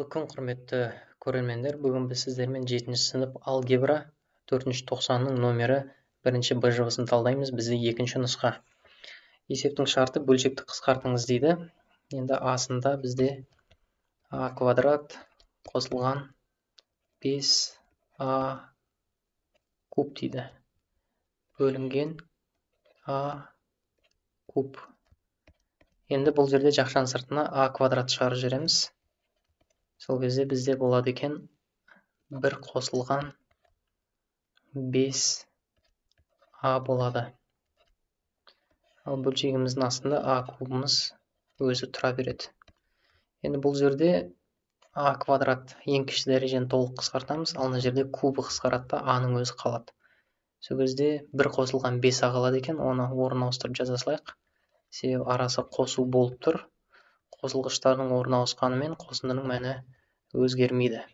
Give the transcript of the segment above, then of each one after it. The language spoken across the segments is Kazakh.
күн, құрметті көрермендер. Бүгін біз сіздермен 7-ші сынып алгебра 4-ші тоқсанның номері 1-ші Б жобасын талдаймыз. Бізде 2-ші нұсқа. Есептің шарты бөлшекті қысқартыңыз дейді. Енді асында бізде а квадрат қосылған 5а куб дейді. Бөлінген а куб. Енді бұл жерде жақшаның сыртына а квадрат шығарып жібереміз. Сол кезде бізде болады екен 1 қосылған 5а болады. Ал бөлшегіміздің астында а кубымыз өзі тұра береді. Енді бұл жерде а квадрат ең кіші дәрежені толық қысқартамыз, ал мына жерде кубы қысқарады да аның өзі қалады. Сол кезде 1 қосылған 5а қалады екен, оны орнына ауыстырып жаза салайық. Себебі арасы қосу болып тұр. Қосылғыштардың орнына ауысқанымен қосындының мәні өзгермейді.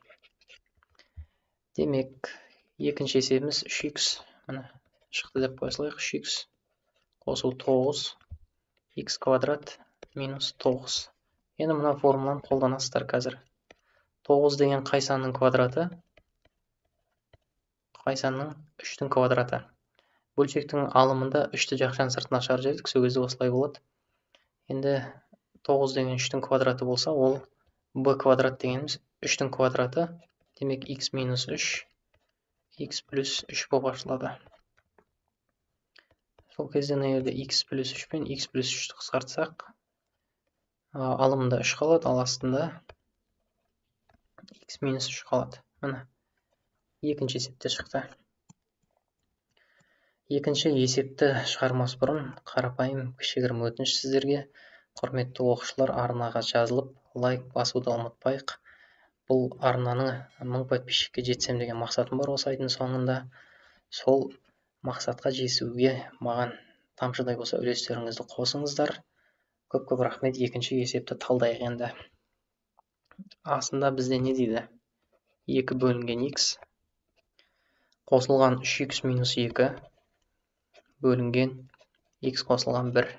Демек, екінші есебіміз 3х. Міне, шықты деп қоя салайық. 3х қосу 9, х квадрат минус 9. Енді мына формуланы қолданасыздар қазір. 9 деген қай санның квадраты? Қай санның 3-тің квадраты. Бөлшектің алымында 3-ті жақшаның сыртына шығарып жібердік, сол кезде осылай болады. Енді 9 деген 3-тің квадраты болса, ол b квадрат дегеніміз 3-тің квадраты. Демек, x минус 3, x плюс 3 болып ашылады. Сол кезде мына жерде x плюс 3 пен x плюс 3-ті қысқартсақ, алымында 3 қалады, ал астында x минус 3 қалады. Міне, екінші есепте шықты. Екінші есепті шығармас бұрын қарапайым кішігірім өтініш сіздерге. Құрметті оқушылар, арнаға жазылып, лайк басуды ұмытпайық. Бұл арнаның 1000 подписчикке жетсем деген мақсатым бар осы айдың соңында. Сол мақсатқа жетуге маған тамшыдай болса үлестеріңізді қосыңыздар. Көп рахмет. Екінші есепті талдайық енді. Асында бізде не дейді? 2 бөлінген x қосылған 3х минус 2 бөлінген x қосылған 1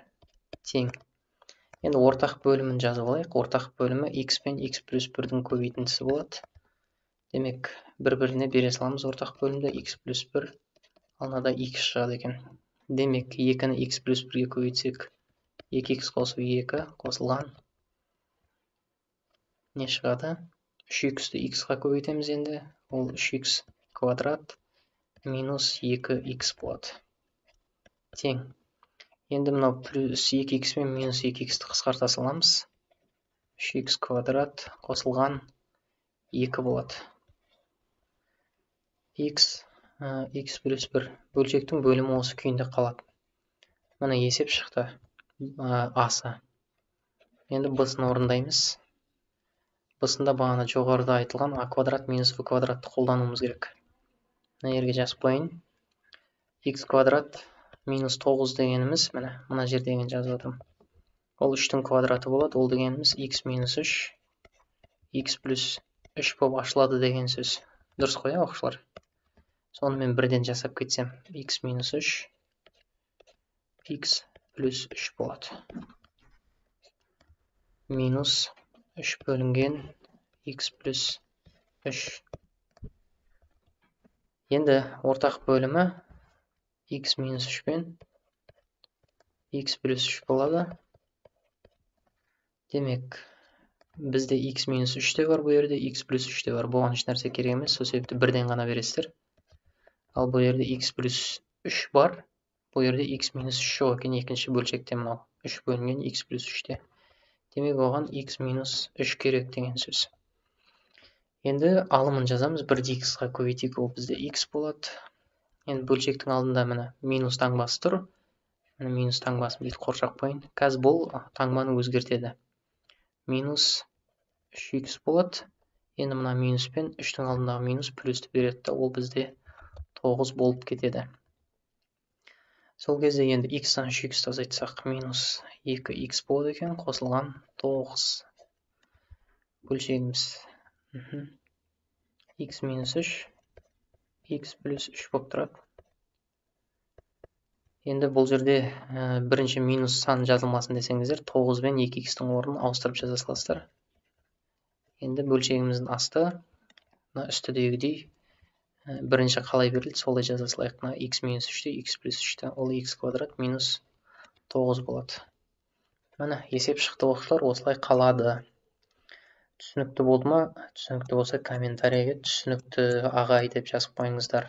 тең. Енді ортақ бөлімін жазып алайық. Ортақ бөлімі x пен x плюс 1-дің көбейтіндісі болады. Демек, бір-біріне бере саламыз ортақ бөлімді x плюс 1, алнада x шығады екен. Демек, 2-ні x плюс 1-ге көбейтсек, 2x қосу 2 қосылған не шығады? 3x-ті x-ға көбейтеміз енді. Ол 3x квадрат минус 2x болады. Тең. Енді мынау плюс 2x пен минус 2x-ті қысқарта саламыз. 3x квадрат қосылған 2 болады. x плюс 1. Бөлшектің бөлімі осы күйінде қалады. Мына есеп шықты. Асы. Енді b-сын орындаймыз. B-сында бағана жоғарыда айтылған a квадрат минус v квадратты қолдануымыз керек. Мына жерге жазып қойын. x квадрат минус 9 дегеніміз, мына жер деген жазып отырмын. Ол 3-тің квадраты болады. Ол дегеніміз x минус 3, x плюс 3 болып ашылады деген сөз. Дұрыс қой, оқушылар? Сонымен бірден жасап кетсем, x минус 3, x плюс 3 болады. Минус 3 бөлінген x плюс 3. Енді ортақ бөлімі x минус 3 пен x плюс 3 болады. Демек, бізде x минус 3 де бар, бұл жерде x плюс 3 де бар. Бұған еш нәрсе керек емес, сол себепті бірден ғана бересіздер. Ал бұл жерде x плюс 3 бар, бұл жерде x минус 3 жоқ екен, екінші бөлшекте мынау 3 бөлінген x плюс 3-те. Демек, оған x минус 3 керек деген сөз. Енді алымын жазамыз, 1-ді x-ға көбейтейік, ол бізде x болады. Енді бөлшектің алдында міне минус таңбасы тұр. Міне минус таңбасын бүйтіп қоршап қойын. Қазір бұл таңбаны өзгертеді. Минус 3x болады. Енді мына минус пен 3-тің алдындағы минус плюсті береді. Ол бізде 9 болып кетеді. Сол кезде енді x-тан 3x азайтсақ, минус 2x болады екен, қосылған 9. Бөлшегіміз x минус 3, x плюс 3 болып тұрады. Енді бұл жерде бірінші минус сан жазылмасын десеңіздер, 9 бен 2x-тің орнын ауыстырып жаза саласыздар. Енді бөлшегіміздің асты үстідегідей бірінші қалай берілді солай жаза салайық. X минус 3-те x плюс 3-те ол x квадрат минус 9 болады. Міне есеп шықты оқушылар, осылай қалады. Түсінікті болды ма? Түсінікті болса комментарийге түсінікті ағай деп жазып қойыңыздар.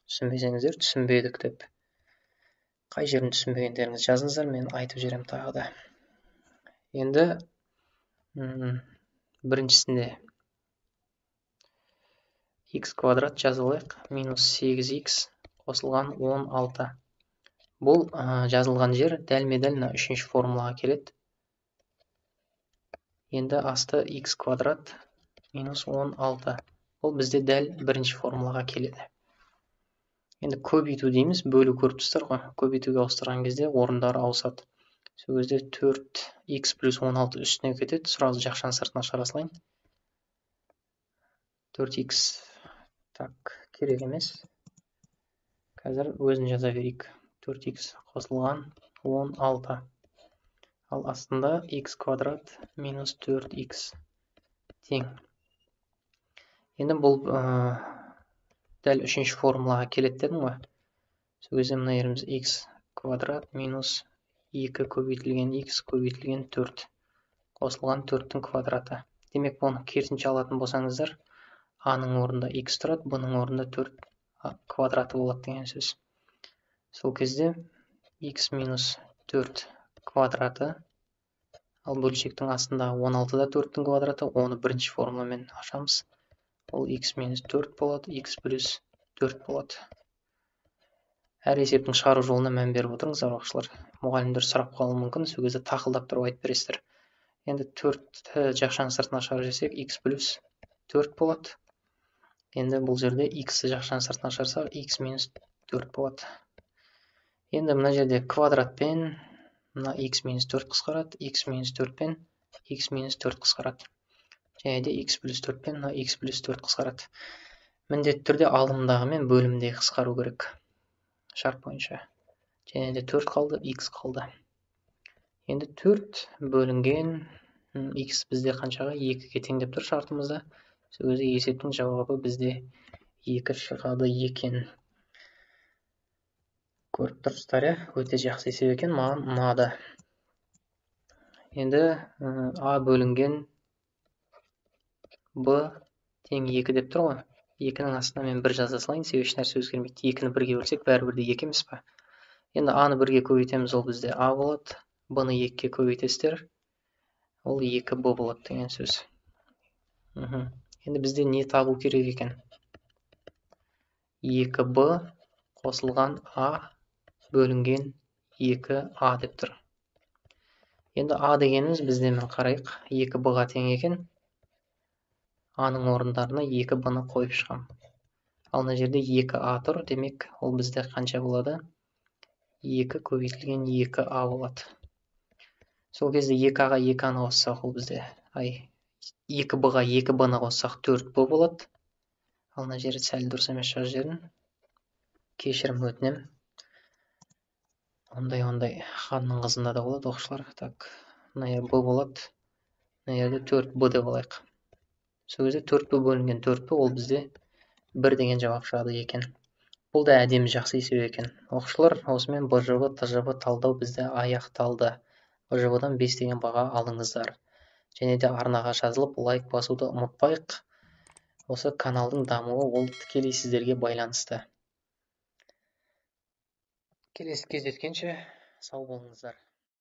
Түсінбесеңіздер түсінбедік деп. Қай жерін түсінбегендеріңіз жазыңыздар, мен айтып жіберемін тағы да. Енді біріншісінде x квадрат жазып алайық. Минус 8x қосылған 16. Бұл жазылған жер дәлме-дәл үшінші формулаға келеді. Енді асты x квадрат минус 16. Бұл бізде дәл бірінші формулаға келеді. Енді көбейту дейміз, бөлу көріп тұрсыздар ғой. Көбейтуге ауыстырған кезде орындары ауысады. Сол кезде 4x плюс 16 үстіне кетеді. Сразу жақшаның сыртына шығара салайын. 4x так керек емес. Қазір өзін жаза берейік. 4x қосылған 16. Ал астында x квадрат минус 4x тең. Енді бұл дәл үшінші формулаға келеді дедім ғой. Сол кезде мына жеріміз x квадрат минус 2 көбейтілген x көбейтілген 4 қосылған 4-тің квадраты. Демек, бұны керісінше алатын болсаңыздар, a-ның орнында x тұрады, b-ның орнында 4 квадраты болады деген сөз. Сол кезде x минус 4 квадраты, ал бөлшектің астында 16-да 4-тің квадраты, оны бірінші формуламен ашамыз. Ол x минус 4 болады, x плюс 4 болады. Әр есептің шығару жолына мән беріп отырыңыздар оқушылар. Мұғалімдер сұрап қалуы мүмкін, сол кезде тақылдап тұрып айтып бересіздер. Енді 4 жақшаның сыртына шығарып жіберсек, x плюс 4 болады. Енді бұл жерде x жақшаның сыртына шығарсақ, x минус 4 болады. Енді мына жерде квадратпен мына x минус 4 қысқарады, x минус 4 пен x минус 4 қысқарады. Және де x плюс 4 пен x плюс 4 қысқарады. Міндетті түрде алымдағы мен бөлімдегі қысқару керек. Шарт бойынша. Және де 4 қалды, x қалды. Енді 4 бөлінген x бізде қаншаға? 2-ге тең деп тұр шартымызда. Сол кезде есептің жауабы бізде 2 шығады екен. Көріп тұрсыздар, өте жақсы есеп екен, маған ұнады. Енді a бөлінген b тең 2 деп тұр ғой. 2-нің астына мен 1 жаза салайын, себебі ешнәрсе өзгермейді. 2-ні 1-ге бөлсек, бәрібір де 2 емес пе? Енді a-ны 1-ге көбейтеміз, ол бізде a болады. b-ны 2-ге көбейтесіздер, ол 2b болады деген сөз. Енді бізде не табу керек екен? 2b қосылған a бөлінген 2a деп тұр. Енді a дегеніміз бізде мен қарайық, 2b-ға тең екен. A-ның орындарына 2b-ны қойып шығам. Ал мына жерде 2a тұр, демек ол бізде қанша болады? 2 көбейтілген 2a болады. Сол кезде 2a-ға 2a-ны қоссақ, ол бізде 2b-ға 2b-ны қоссақ 4b болады. Ал мына жерде сәл дұрыс емес жазып жібердім. Кешірім өтінем. Ондай ханның қызында да болады оқушылар. Так, мына жерде b болады. Мына жерде 4b деп алайық. Сол кезде 4b бөлінген 4b ол бізде 1 деген жауап шығады екен. Бұл да әдемі жақсы есеп екен. Оқушылар, осымен БЖБ, ТЖБ талдау бізде аяқталды. БЖБ-дан 5 деген баға алыңыздар. Және де арнаға жазылып, лайк басуды ұмытпайық. Осы каналдың дамуы ол тікелей сіздерге байланысты. Келесі кездескенше сау болыңыздар.